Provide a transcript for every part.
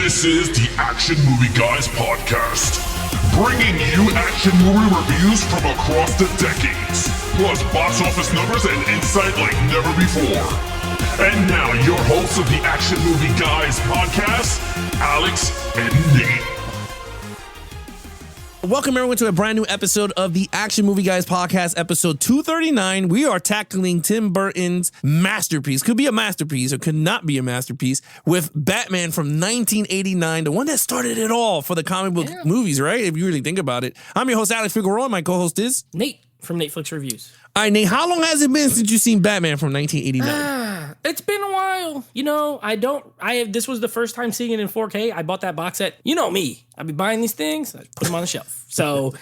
This is the Action Movie Guys podcast, bringing you action movie reviews from across the decades, plus box office numbers and insight like never before. And now, your hosts of the Action Movie Guys podcast, Alex and Nate. Welcome everyone to a brand new episode of the Action Movie Guys podcast, episode 239. We are tackling Tim Burton's masterpiece. Could be a masterpiece or could not be a masterpiece with Batman from 1989, the one that started it all for the comic book movies, right? If you really think about it. I'm your host, Alex Figueroa. My co-host is Nate from Netflix Reviews. All right, Nate, how long has it been since you've seen Batman from 1989? It's been a while. You know, this was the first time seeing it in 4K. I bought that box set. You know me. I'd be buying these things. I put them on the shelf. So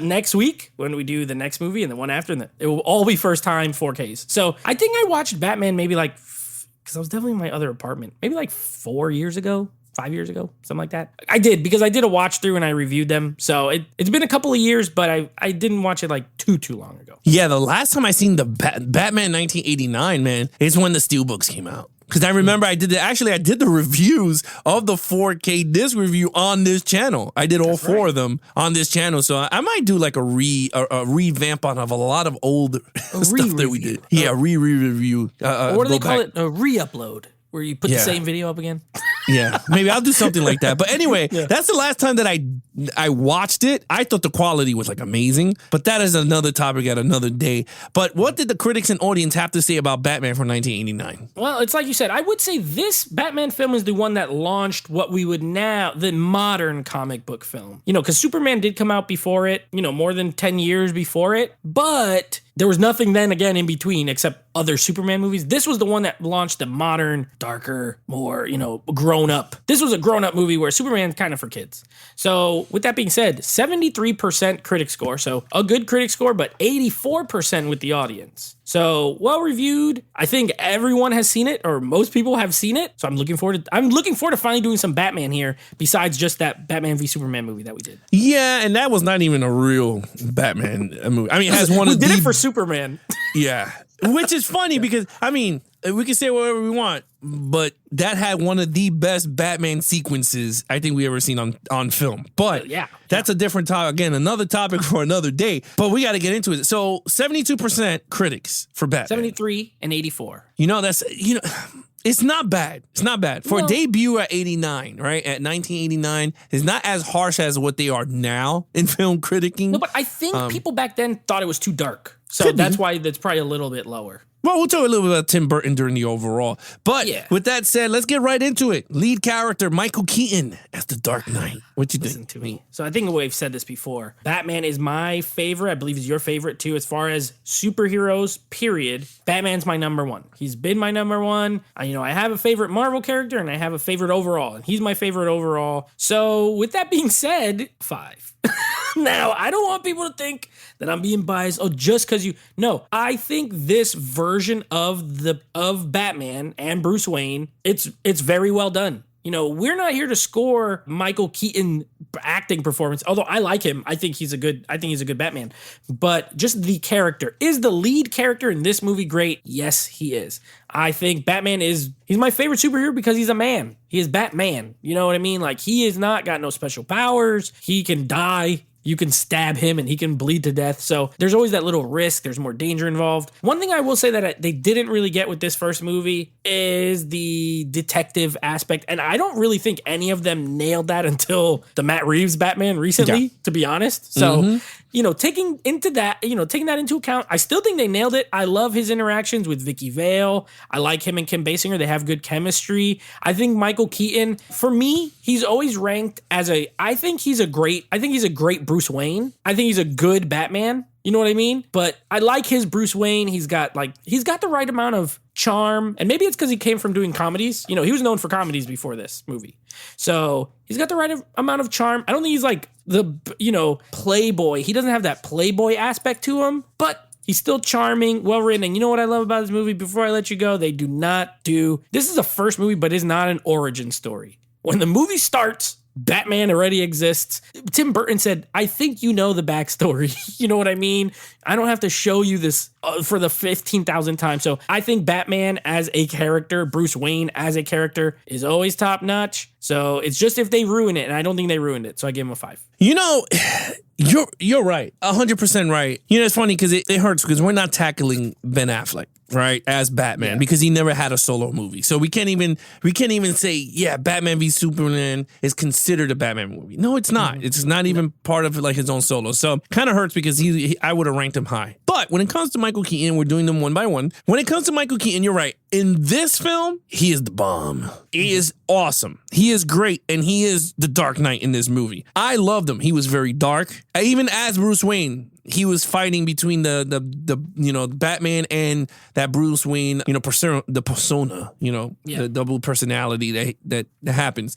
next week, when we do the next movie and the one after, it will all be first time 4Ks. So I think I watched Batman maybe because I was definitely in my other apartment, maybe like 4 years ago. 5 years ago, something like that. I did, because I did a watch through and I reviewed them. So it's been a couple of years, but I didn't watch it like too long ago. Yeah, the last time I seen the Batman 1989, man, is when the Steelbooks came out. Because I remember I did the reviews of the 4K disc review on this channel. I did all four of them on this channel. So I might do like a revamp on of a lot of old stuff that we did. Yeah, re-review. What do they call it? A re-upload. Where you put the same video up again? Yeah, maybe I'll do something like that. But anyway, that's the last time that I watched it. I thought the quality was like amazing, but that is another topic at another day. But what did the critics and audience have to say about Batman from 1989? Well, it's like you said. I would say this Batman film is the one that launched what we would now, the modern comic book film. You know, because Superman did come out before it, you know, more than 10 years before it. But there was nothing then again in between except other Superman movies. This was the one that launched the modern, darker, more, you know, grown up. This was a grown up movie where Superman's kind of for kids. So with that being said, 73% critic score. So a good critic score, but 84% with the audience. So well reviewed. I think everyone has seen it, or most people have seen it. So I'm looking forward to finally doing some Batman here, besides just that Batman v Superman movie that we did. Yeah, and that was not even a real Batman movie. I mean, it has one of we did it for Superman. Yeah, which is funny because I mean, we can say whatever we want, but that had one of the best Batman sequences I think we ever seen on film. But that's a different topic. Again, another topic for another day. But we got to get into it. So 72% critics for Batman. 73 and 84. You know, it's not bad. It's not bad. For a debut at 89, right? At 1989, it's not as harsh as what they are now in film criticking. No, but I think people back then thought it was too dark. So that's why that's probably a little bit lower. Well, we'll talk a little bit about Tim Burton during the overall. But with that said, let's get right into it. Lead character, Michael Keaton as the Dark Knight. What you think? Listen to me. So I think we've said this before. Batman is my favorite. I believe is your favorite too. As far as superheroes, period, Batman's my number one. He's been my number one. I have a favorite Marvel character and I have a favorite overall. And he's my favorite overall. So with that being said, 5. Now, I don't want people to think that I'm being biased. Oh, just because No, I think this version of Batman and Bruce Wayne, it's very well done. You know, we're not here to score Michael Keaton acting performance. Although I like him, I think he's a good Batman. But just the character, is the lead character in this movie great? Yes, he is. I think Batman he's my favorite superhero because he's a man. He is Batman. You know what I mean? Like, he has not got no special powers. He can die. You can stab him and he can bleed to death. So there's always that little risk. There's more danger involved. One thing I will say that they didn't really get with this first movie is the detective aspect. And I don't really think any of them nailed that until the Matt Reeves Batman recently, to be honest. So, taking that into account, I still think they nailed it. I love his interactions with Vicky Vale. I like him and Kim Basinger. They have good chemistry. I think Michael Keaton, for me, he's always ranked as I think he's a great Bruce Wayne. I think he's a good Batman. You know what I mean? But I like his Bruce Wayne. He's got the right amount of charm. And maybe it's because he came from doing comedies. You know, he was known for comedies before this movie. So he's got the right amount of charm. I don't think he's like the, playboy. He doesn't have that playboy aspect to him, but he's still charming, well written. And you know what I love about this movie? Before I let you go, this is a first movie, but it's not an origin story. When the movie starts, Batman already exists. Tim Burton said, I think you know the backstory. You know what I mean? I don't have to show you this for the 15,000th time. So I think Batman as a character, Bruce Wayne as a character, is always top notch. So it's just if they ruin it, and I don't think they ruined it. So I give him a 5. You know, you're right. 100% right. You know, it's funny because it hurts because we're not tackling Ben Affleck, right, as Batman because he never had a solo movie. So we can't even say, yeah, Batman v Superman is considered a Batman movie. No, it's not. It's not even part of like his own solo. So kind of hurts because I would have ranked him high. But when it comes to Michael Keaton, we're doing them one by one. When it comes to Michael Keaton, you're right. In this film, he is the bomb. He is awesome. He is great, and he is the Dark Knight in this movie. I loved him. He was very dark. Even as Bruce Wayne, he was fighting between the Batman and that Bruce Wayne, persona, the double personality that happens.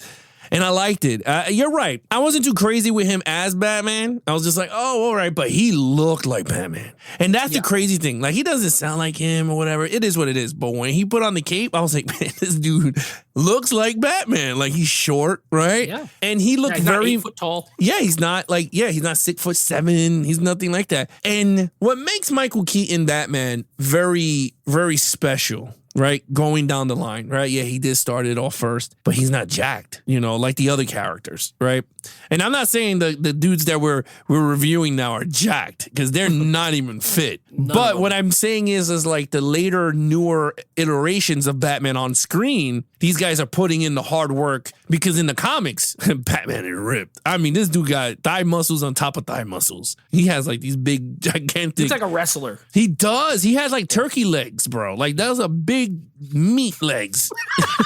And I liked it. You're right. I wasn't too crazy with him as Batman. I was just like, oh, all right. But he looked like Batman. And that's the crazy thing. Like, he doesn't sound like him or whatever. It is what it is. But when he put on the cape, I was like, man, this dude looks like Batman. Like, he's short, right? Yeah. And he looked very... Not 8 foot tall. Yeah, he's not 6'7". He's nothing like that. And what makes Michael Keaton Batman very, very special, right? Going down the line, right? Yeah, he did start it off first, but he's not jacked, like the other characters, right? And I'm not saying the dudes that we're reviewing now are jacked because they're not even fit. But what I'm saying is like the later, newer iterations of Batman on screen, these guys are putting in the hard work because in the comics, Batman is ripped. I mean, this dude got thigh muscles on top of thigh muscles. He has like these big, gigantic... He's like a wrestler. He does. He has like turkey legs, bro. Like that was a big meat legs.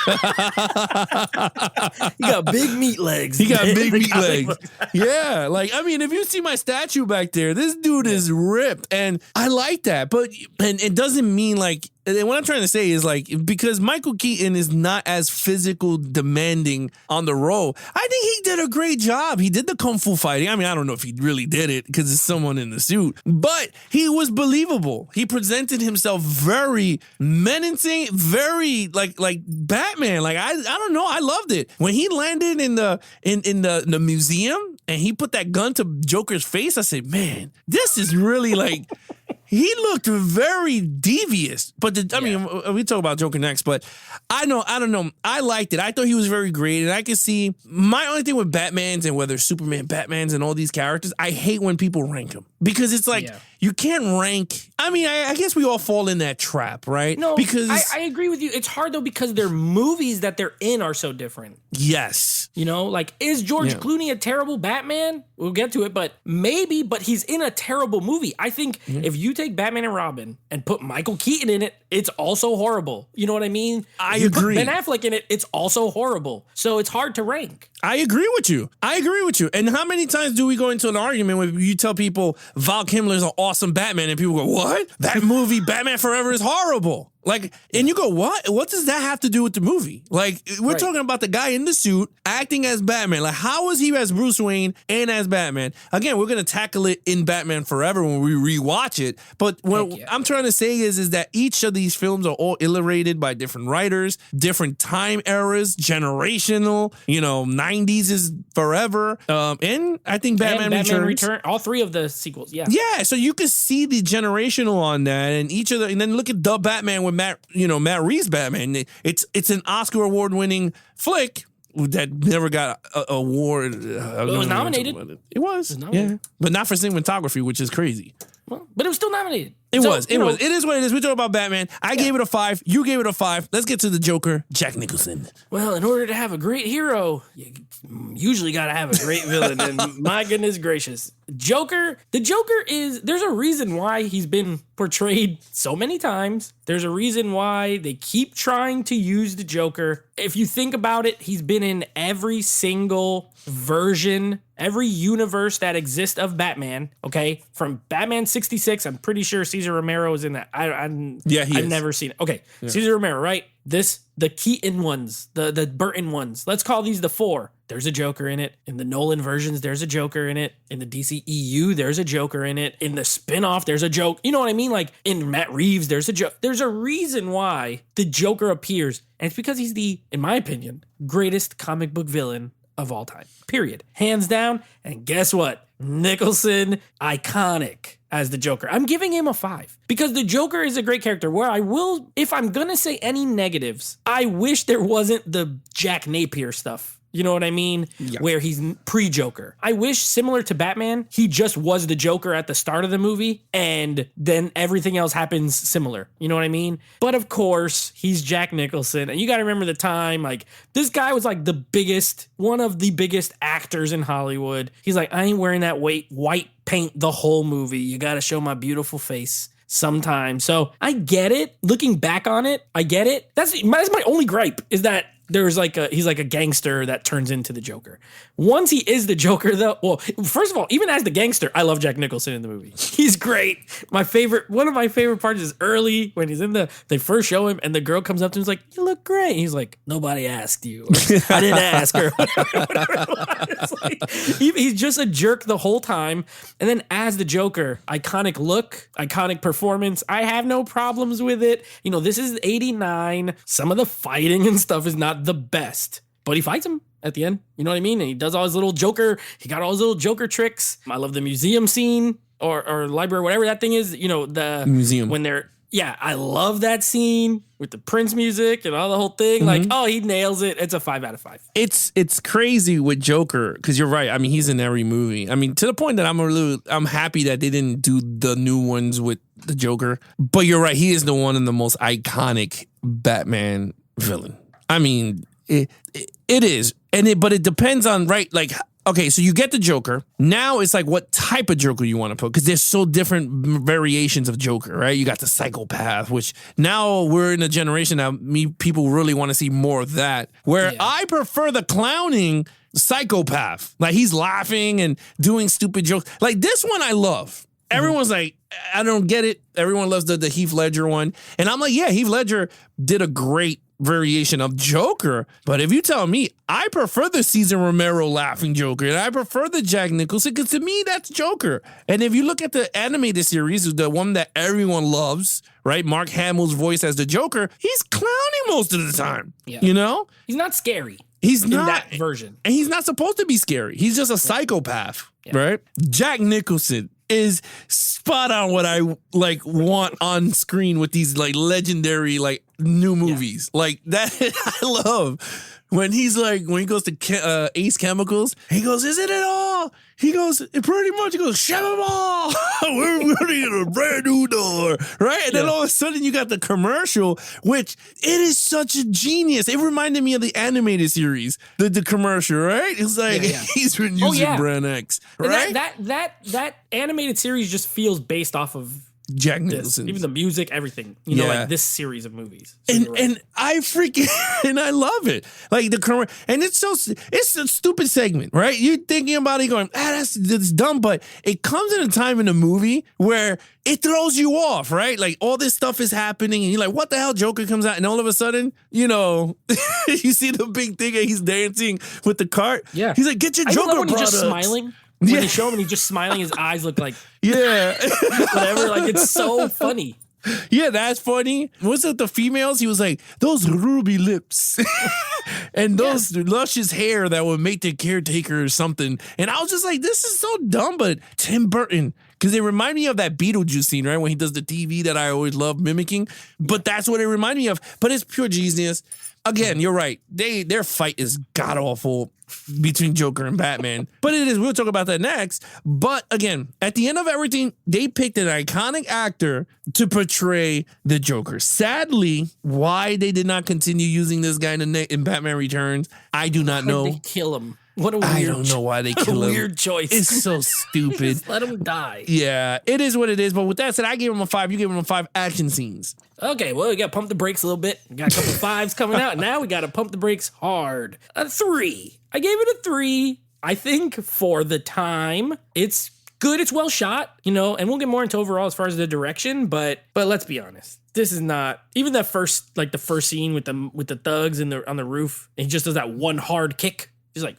He got big meat legs. He got big meat legs. Yeah. Like, I mean, if you see my statue back there, this dude is ripped. And I like that. But, and it doesn't mean like, and what I'm trying to say is like, because Michael Keaton is not as physical demanding on the role, I think he did a great job. He did the kung fu fighting. I mean, I don't know if he really did it because it's someone in the suit, but he was believable. He presented himself very menacing, very like Batman. Like, I don't know. I loved it. When he landed in the museum and he put that gun to Joker's face, I said, man, this is really like... He looked very devious, but we talk about Joker next, but I don't know. I liked it. I thought he was very great, and I can see my only thing with Batmans and whether Superman, Batmans, and all these characters, I hate when people rank them because it's like you can't rank. I mean, I guess we all fall in that trap, right? No, because I agree with you. It's hard though because their movies that they're in are so different. Yes. Like, is George Clooney a terrible Batman? We'll get to it, but maybe, but he's in a terrible movie. I think if you take Batman and Robin and put Michael Keaton in it, it's also horrible. You know what I mean? I agree. agree. Put Ben Affleck in it, it's also horrible. So it's hard to rank. I agree with you. And how many times do we go into an argument where you tell people Val Kilmer's an awesome Batman and people go, what? That movie Batman Forever is horrible. Like, and you go, what? What does that have to do with the movie? Like, we're talking about the guy in the suit acting as Batman. Like, how is he as Bruce Wayne and as Batman? Again, we're going to tackle it in Batman Forever when we rewatch it. But what I'm trying to say is that each of these films are all illustrated by different writers, different time eras, generational, 90s is forever. And I think Batman Returns. All 3 of the sequels, yeah. Yeah, so you can see the generational on that, and and then look at the Batman with Matt Reeves' Batman. It's an Oscar award-winning flick that never got an award. It was nominated. It was, but not for cinematography, which is crazy. Well, but it was still nominated. It was. It is what it is. We talk about Batman. I gave it a 5. You gave it a 5. Let's get to the Joker, Jack Nicholson. Well, in order to have a great hero, you usually got to have a great villain. And my goodness gracious. The Joker there's a reason why he's been portrayed so many times. There's a reason why they keep trying to use the Joker. If you think about it, he's been in every single version, every universe that exists of Batman, okay? From Batman 66, I'm pretty sure Cesar Romero is in that. I've never seen it. Okay, Cesar Romero, right? The Keaton ones, the Burton ones. Let's call these the 4. There's a Joker in it. In the Nolan versions, there's a Joker in it. In the DCEU, there's a Joker in it. In the spinoff, there's a joke. You know what I mean? Like in Matt Reeves, there's a joke. There's a reason why the Joker appears. And it's because he's the, in my opinion, greatest comic book villain of all time. Period. Hands down. And guess what? Nicholson, iconic as the Joker. I'm giving him a 5 because the Joker is a great character. Where I will, if I'm going to say any negatives, I wish there wasn't the Jack Napier stuff. You know what I mean? Yeah. Where he's pre-Joker. I wish, similar to Batman, he just was the Joker at the start of the movie and then everything else happens similar. You know what I mean? But of course, he's Jack Nicholson. And you got to remember the time, like, this guy was like one of the biggest actors in Hollywood. He's like, I ain't wearing that white paint the whole movie. You got to show my beautiful face sometimes. So I get it. Looking back on it, I get it. That's my only gripe is that he's like a gangster that turns into the Joker. Once he is the Joker, though, well, first of all, even as the gangster, I love Jack Nicholson in the movie. He's great. One of my favorite parts is early when he's they first show him and the girl comes up to him and is like, you look great. And he's like, nobody asked you. I didn't ask her. He's just a jerk the whole time. And then as the Joker, iconic look, iconic performance. I have no problems with it. You know, this is 89. Some of the fighting and stuff is not the best, but he fights him at the end. You know what I mean? And he does all his little Joker. He got all his little Joker tricks. I love the museum scene or library, whatever that thing is. You know, the museum when they're. Yeah, I love that scene with the Prince music and all the whole thing. Like, oh, he nails it. It's a 5 out of 5. It's crazy with Joker because you're right. I mean, he's in every movie. I mean, to the point that I'm happy that they didn't do the new ones with the Joker. But you're right. He is the one of the most iconic Batman villain. I mean, it is. But it depends on, right, like, okay, so you get the Joker. Now it's like what type of Joker you want to put because there's so different variations of Joker, right? You got the psychopath, which now we're in a generation that people really want to see more of that, where I prefer the clowning psychopath. Like he's laughing and doing stupid jokes. Like this one I love. Everyone's like, I don't get it. Everyone loves the Heath Ledger one. And I'm like, yeah, Heath Ledger did a great variation of Joker. But if you tell me, I prefer the Cesar Romero laughing Joker and I prefer the Jack Nicholson because to me, that's Joker. And if you look at the animated series, the one that everyone loves, right? Mark Hamill's voice as the Joker, he's clowning most of the time. Yeah. You know? He's not scary. He's not. In that version. And he's not supposed to be scary. He's just a psychopath, right? Jack Nicholson is spot on what I like want on screen with these like legendary like new movies like that. I love when he goes to Ace Chemicals. He goes, "Is it at all?" He goes, "It pretty much." He goes, "Shut them all. We're running in a brand new door," right? And then all of a sudden you got the commercial, which it is such a genius. It reminded me of the animated series, the commercial, right? It's like he's been using Brand X, right? That animated series just feels based off of Jack Nicholson, even the music, everything. You know, like this series of movies. So and I freaking and I love it. Like the and it's a stupid segment, right? You're thinking about it, going, that's dumb, but it comes in a time in the movie where it throws you off, right? Like all this stuff is happening, and you're like, what the hell? Joker comes out, and all of a sudden, you know, you see the big thing, and he's dancing with the cart. Yeah, he's like, get your Joker products. He's just smiling. When they show him and he's just smiling, his eyes look like whatever. Like it's so funny. Yeah, that's funny. Was it the females? He was like, those ruby lips and those luscious hair that would make the caretaker or something. And I was just like, this is so dumb. But Tim Burton, because it reminded me of that Beetlejuice scene, right? When he does the TV that I always love mimicking. But that's what it reminded me of. But it's pure genius. Again, you're right. Their fight is god awful between Joker and Batman. But it is. We'll talk about that next. But again, at the end of everything, they picked an iconic actor to portray the Joker. Sadly, why they did not continue using this guy in Batman Returns, I do not know. They kill him. What a weird I don't know why they kill him. Weird choice. It's so stupid. Just let him die. Yeah, it is what it is. But with that said, I gave him a 5. You gave him a 5 action scenes. Okay, well, we got to pump the brakes a little bit. We got a couple 5s coming out. Now we got to pump the brakes hard. A 3. I gave it a 3. I think for the time, it's good. It's well shot, you know, and we'll get more into overall as far as the direction. But let's be honest. This is not even the first scene with the thugs on the roof. And he just does that one hard kick. He's like,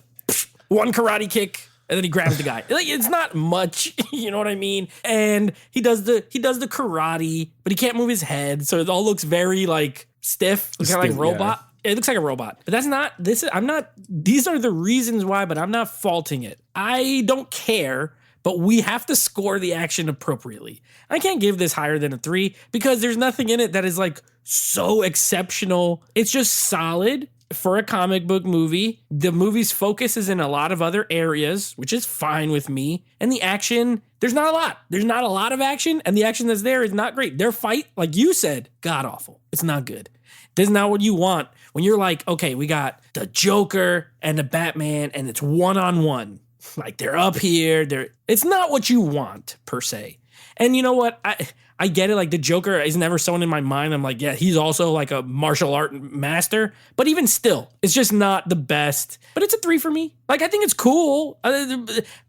one karate kick, and then he grabs the guy. Like, it's not much, you know what I mean? And he does the karate, but he can't move his head, so it all looks very like stiff, kind of like robot. It looks like a robot. But that's not, these are the reasons why, but I'm not faulting it. I don't care, but we have to score the action appropriately. I can't give this higher than a 3 because there's nothing in it that is like so exceptional. It's just solid for a comic book movie. The movie's focus is in a lot of other areas, which is fine with me. And the action, there's not a lot. There's not a lot of action, and the action that's there is not great. Their fight, like you said, god awful. It's not good. This is not what you want when you're like, okay, we got the Joker and the Batman, and it's one-on-one. Like they're up here. It's not what you want per se. And you know what? I get it. Like the Joker is never someone in my mind. I'm like, yeah, he's also like a martial art master. But even still, it's just not the best. But it's a 3 for me. Like I think it's cool. I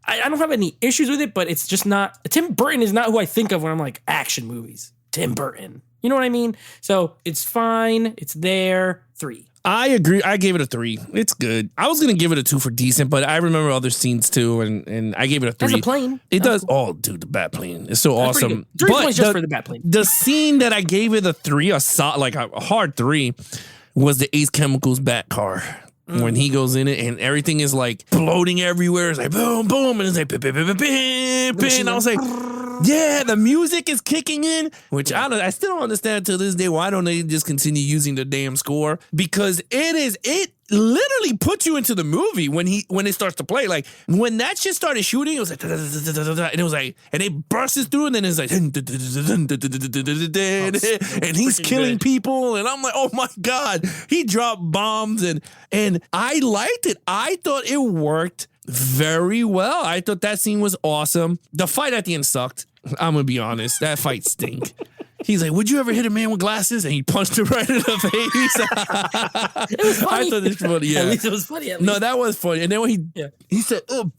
don't have any issues with it, but it's just not. Tim Burton is not who I think of when I'm like action movies. Tim Burton. You know what I mean? So it's fine. It's there. 3. I agree. I gave it a 3. It's good. I was gonna give it a 2 for decent, but I remember other scenes too, and I gave it a 3. That's a plane. It does. Cool. Oh, dude, the bat plane is so That's awesome. 3 points just for the bat plane. The scene that I gave it a 3, a hard 3, was the Ace Chemicals bat car. When he goes in it and everything is like floating everywhere. It's like boom, boom, and it's like and I was like, yeah, the music is kicking in, which I still don't understand to this day. Why don't they just continue using the damn score? Because it literally puts you into the movie when it starts to play. Like when that shit started shooting, it was like and it was like, and it bursts through, and then it's like and he's killing people, and I'm like, oh my god, he dropped bombs, and I liked it. I thought it worked very well. I thought that scene was awesome. The fight at the end sucked. I'm gonna be honest. That fight stink. He's like, would you ever hit a man with glasses? And he punched him right in the face. It was funny. I thought it was funny, yeah. At least it was funny. No, that was funny. And then when he said, oh,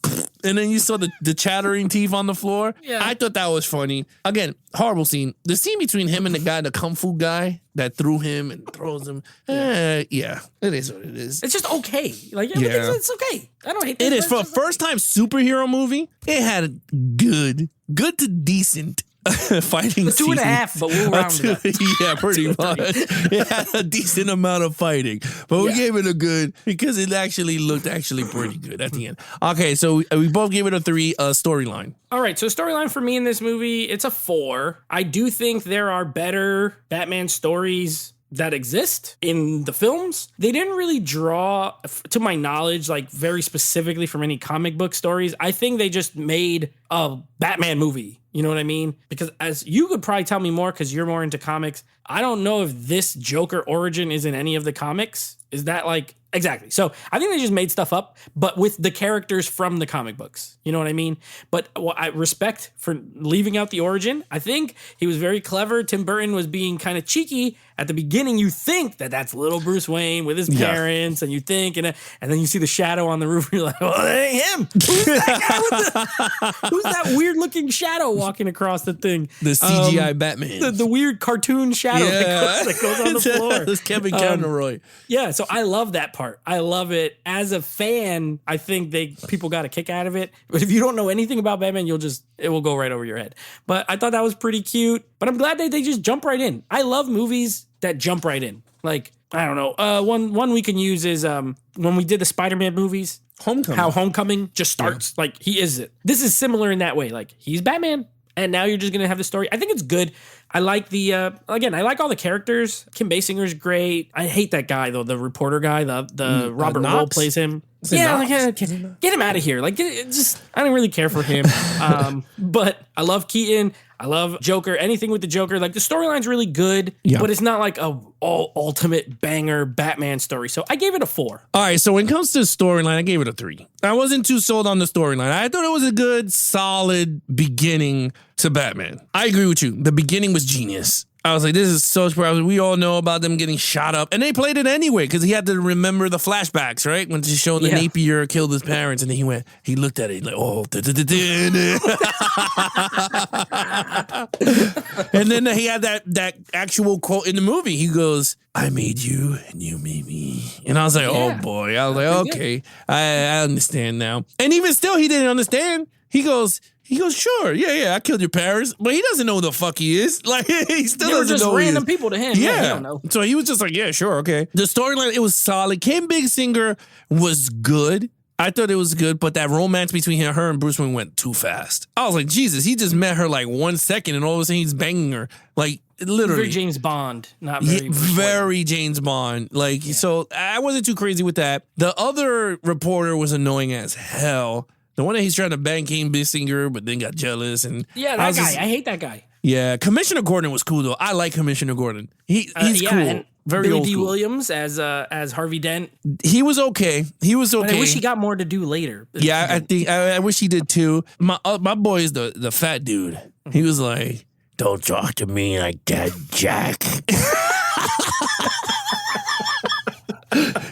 and then you saw the chattering teeth on the floor. Yeah. I thought that was funny. Again, horrible scene. The scene between him and the kung fu guy that threw him and throws him. It is what it is. It's just okay. Like, it's okay. I don't hate it. It is for a first time superhero movie. It had good to decent fighting. 2.5, but we'll round it up. Yeah, pretty much. It had a decent amount of fighting, but we gave it a good because it actually looked pretty good at the end. Okay, so we both gave it a 3. Storyline. All right, so storyline for me in this movie, it's a 4. I do think there are better Batman stories that exist in the films. They didn't really draw, to my knowledge, like very specifically from any comic book stories. I think they just made a Batman movie. You know what I mean? Because as you could probably tell me more because you're more into comics. I don't know if this Joker origin is in any of the comics. Is that like exactly? So I think they just made stuff up, but with the characters from the comic books. You know what I mean? But I respect for leaving out the origin. I think he was very clever. Tim Burton was being kind of cheeky at the beginning. You think that that's little Bruce Wayne with his parents, and you think, and then you see the shadow on the roof. And you're like, well, that ain't him. Who's that guy who's that weird looking shadow walking across the thing? The CGI Batman. The weird cartoon shadow that goes on the floor. It's Kevin Conroy. Yeah, so I love that part. I love it. As a fan, I think people got a kick out of it. But if you don't know anything about Batman, it will go right over your head. But I thought that was pretty cute. But I'm glad that they just jump right in. I love movies that jump right in. Like, I don't know. One we can use is when we did the Spider-Man movies. Homecoming. How Homecoming just starts. Like, he is it. This is similar in that way. Like, he's Batman. And now you're just going to have the story. I think it's good. I like I like all the characters. Kim Basinger's great. I hate that guy, though, the reporter guy. The Robert Knoll plays him. Get him out of here. Like, I don't really care for him. But I love Keaton. I love Joker. Anything with the Joker. Like, the storyline's really good, but it's not like a ultimate banger Batman story. So I gave it a 4. All right, so when it comes to storyline, I gave it a 3. I wasn't too sold on the storyline. I thought it was a good, solid beginning to Batman. I agree with you. The beginning was genius. I was like, this is so surprising. We all know about them getting shot up. And they played it anyway because he had to remember the flashbacks, right? When she showed the Napier killed his parents. And then he looked at it like, oh. And then he had that actual quote in the movie. He goes, I made you and you made me. And I was like, oh boy. I was like, okay, I understand now. And even still, he didn't understand. He goes, He goes, sure, yeah, I killed your parents. But he doesn't know who the fuck he is. Like, he still They were doesn't just know who he random is. people to him. Yeah, he don't know. So he was just like, yeah, sure, okay. The storyline, it was solid. Kim Basinger was good. I thought it was good, but that romance between her and Bruce Wayne went too fast. I was like, Jesus, he just met her like 1 second and all of a sudden he's banging her. Like, literally. Very James Bond, not very. Very James Bond. Like, so I wasn't too crazy with that. The other reporter was annoying as hell. The one that he's trying to bang Kim Basinger, but then got jealous. And Yeah, that guy. I hate that guy. Yeah, Commissioner Gordon was cool, though. I like Commissioner Gordon. He's cool. And Very Billy old D. school. Williams as Harvey Dent. He was okay. But I wish he got more to do later. Yeah, I think I wish he did too. My boy is the fat dude. He was like, "Don't talk to me like that, Jack."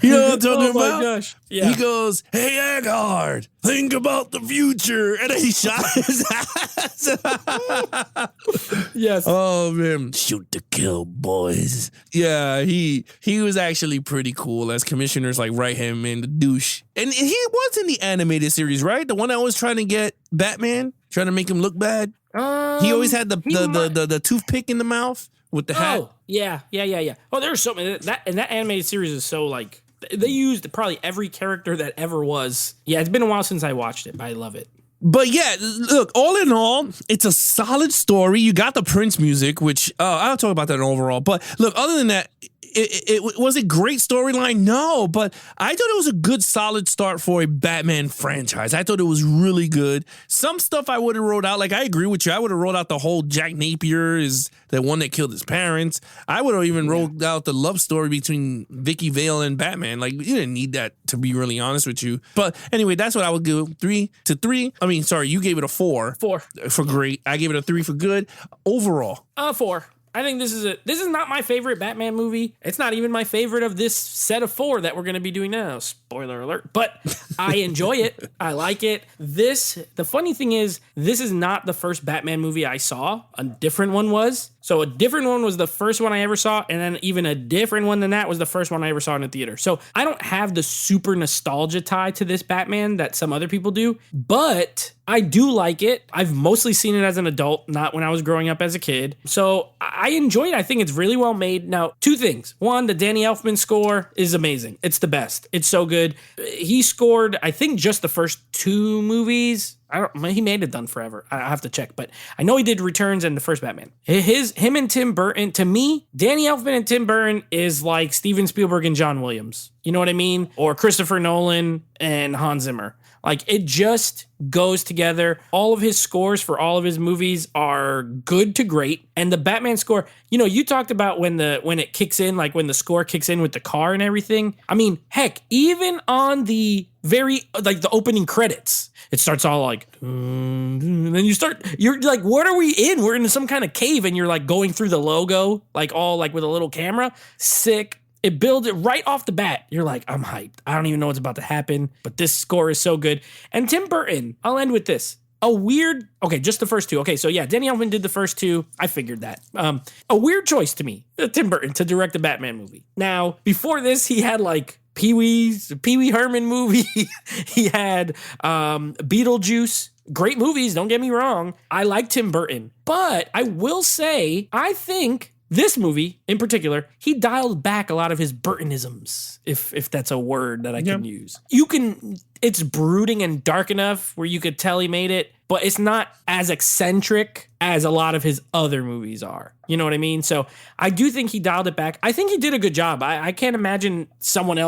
You know what I'm talking about? Oh my gosh. Yeah. He goes, "Hey, Eckhart, think about the future," and then he shot his ass. Yes. Oh man, shoot to kill, boys. Yeah, he was actually pretty cool as commissioner's like right hand man, the douche. And he was in the animated series, right? The one that was trying to get Batman, trying to make him look bad. He always had the toothpick in the mouth with the hat. Oh, yeah. Oh, there's something that animated series is so like they used probably every character that ever was. Yeah, it's been a while since I watched it, but I love it. But yeah, look, all in all, it's a solid story. You got the Prince music, which I'll talk about that overall. But look, other than that, it was a great storyline? No, but I thought it was a good, solid start for a Batman franchise. I thought it was really good. Some stuff I would have wrote out, like I agree with you. I would have wrote out the whole Jack Napier is the one that killed his parents. I would have even wrote out the love story between Vicky Vale and Batman. Like, you didn't need that, to be really honest with you. But anyway, that's what I would do. 3 to 3. I mean, sorry, you gave it a 4. 4 for great. I gave it a 3 for good. Overall, 4. I think this is not my favorite Batman movie. It's not even my favorite of this set of 4 that we're going to be doing now. Spoiler alert. But I enjoy it. I like it. The funny thing is, this is not the first Batman movie I saw. A different one was. So a different one was the first one I ever saw, and then even a different one than that was the first one I ever saw in the theater. So I don't have the super nostalgia tie to this Batman that some other people do, but I do like it. I've mostly seen it as an adult, not when I was growing up as a kid. So I enjoy it. I think it's really well made. Now, 2 things. One, the Danny Elfman score is amazing. It's the best. It's so good. He scored, I think, just the first 2 movies. He may have done forever. I have to check, but I know he did Returns and the first Batman. Him and Tim Burton, to me, Danny Elfman and Tim Burton is like Steven Spielberg and John Williams. You know what I mean? Or Christopher Nolan and Hans Zimmer. Like, it just goes together. All of his scores for all of his movies are good to great. And the Batman score, you talked about when it kicks in, like when the score kicks in with the car and everything. I mean, heck, even on the the opening credits, it starts all like, and then you're like, what are we in? We're in some kind of cave and you're like going through the logo, like all like with a little camera. Sick. It builds it right off the bat. You're like, I'm hyped. I don't even know what's about to happen, but this score is so good. And Tim Burton, I'll end with this. Just the first 2. Okay, so yeah, Danny Elfman did the first 2. I figured that. A weird choice to me, Tim Burton, to direct a Batman movie. Now, before this, he had like Pee Wee Herman movie. He had Beetlejuice. Great movies, don't get me wrong. I like Tim Burton. But I will say, I think this movie, in particular, he dialed back a lot of his Burtonisms, if that's a word that I can use. It's brooding and dark enough where you could tell he made it, but it's not as eccentric as a lot of his other movies are. You know what I mean? So I do think he dialed it back. I think he did a good job. I can't imagine who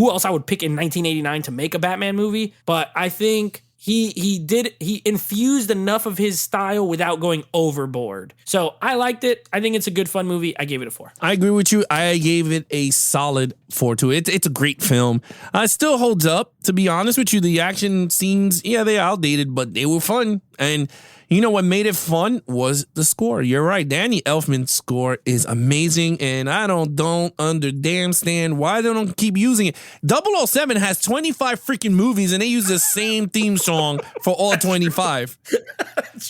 else I would pick in 1989 to make a Batman movie, but I think he infused enough of his style without going overboard. So I liked it. I think it's a good, fun movie. I gave it a 4. I agree with you. I gave it a solid 4 to it. It's a great film. It still holds up, to be honest with you. The action scenes, yeah, they're outdated, but they were fun. And you know what made it fun was the score. You're right. Danny Elfman's score is amazing, and I don't understand why they don't keep using it. 007 has 25 freaking movies, and they use the same theme song for all 25.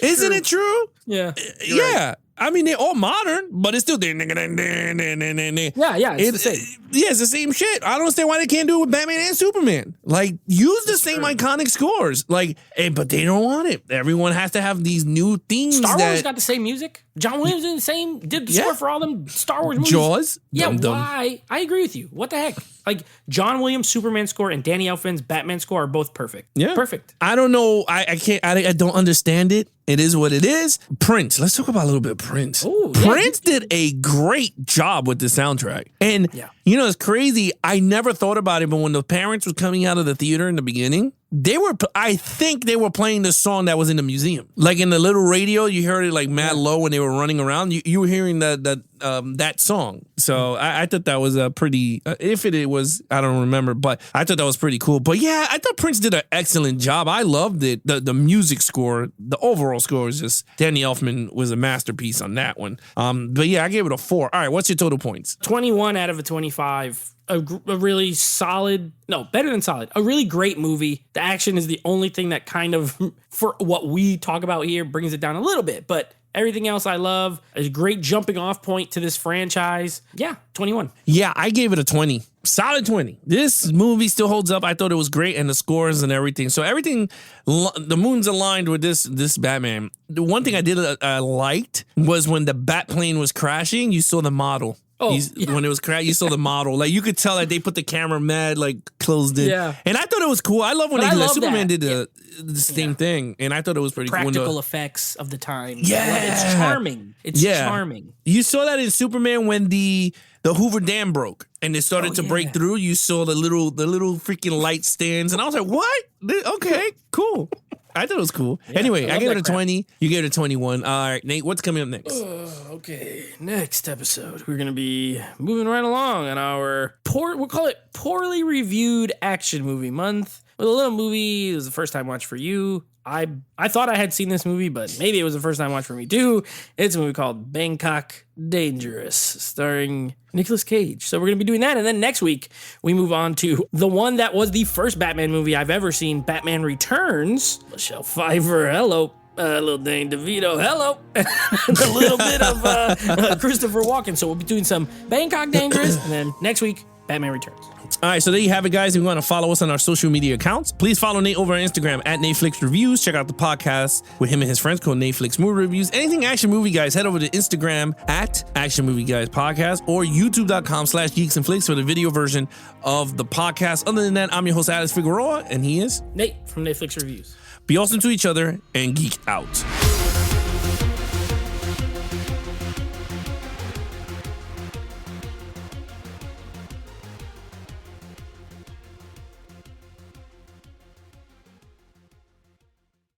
Isn't it true? Yeah. Yeah. Right. I mean, they're all modern, but it's still Yeah, it's the same. Yeah, it's the same shit. I don't understand why they can't do it with Batman and Superman. Like, use the same iconic scores. Like, but they don't want it. Everyone has to have these new themes. Star Wars got the same music. John Williams did the score for all them Star Wars movies. Jaws. Yeah, Dum-dum. why? I agree with you. What the heck? Like, John Williams' Superman score and Danny Elfman's Batman score are both perfect. Yeah. Perfect. I don't know. I can't. I don't understand it. It is what it is. Prince. Let's talk about a little bit of Prince. Ooh, yeah. Prince did a great job with the soundtrack. And, you know, it's crazy. I never thought about it, but when the parents were coming out of the theater in the beginning, I think they were playing the song that was in the museum. Like in the little radio, you heard it like mad low when they were running around. You were hearing that song. So I thought that was a pretty, if it was, I don't remember, but I thought that was pretty cool. But yeah, I thought Prince did an excellent job. I loved it. The music score, the overall score is just, Danny Elfman was a masterpiece on that one. But yeah, I gave it a 4. All right, what's your total points? 21 out of a 25. A really solid, no, better than solid, a really great movie. The action is the only thing that kind of, for what we talk about here, brings it down a little bit, but everything else I love. A great jumping off point to this franchise. Yeah, 21. Yeah, I gave it a 20. Solid 20. This movie still holds up. I thought it was great, and the scores and everything. So everything, the moon's aligned with this Batman. The one thing I liked was when the bat plane was crashing, you saw the model. When it was crashed, you saw the model. Like, you could tell that they put the camera mad, like, closed in. Yeah. And I thought it was cool. I love when Superman did the same thing. And I thought it was pretty cool. Practical effects of the time. Yeah. It's charming. It's charming. You saw that in Superman when the Hoover Dam broke and it started to break through. You saw the little freaking light stands. And I was like, what? Okay, cool. I thought it was cool. Yeah, anyway, I gave it a 20. You gave it a 21. All right, Nate, what's coming up next? Okay, next episode, we're going to be moving right along on our, we'll call it Poorly Reviewed Action Movie Month. With a little movie, it was the first time watch for you. I thought I had seen this movie, but maybe it was the first time watch for me too. It's a movie called Bangkok Dangerous, starring Nicolas Cage. So we're going to be doing that. And then next week, we move on to the one that was the first Batman movie I've ever seen, Batman Returns. Michelle Pfeiffer, hello. Little Dane DeVito, hello. And a little bit of Christopher Walken. So we'll be doing some Bangkok Dangerous. And then next week, Batman Returns. All right, so there you have it, guys. If you want to follow us on our social media accounts, please follow Nate over on Instagram at Netflix Reviews. Check out the podcast with him and his friends called Netflix Movie Reviews. Anything Action Movie Guys, head over to Instagram at Action Movie Guys Podcast or youtube.com/Geeks and Flicks for the video version of the podcast. Other than that, I'm your host, Alex Figueroa, and he is Nate from Netflix Reviews. Be awesome to each other and geek out.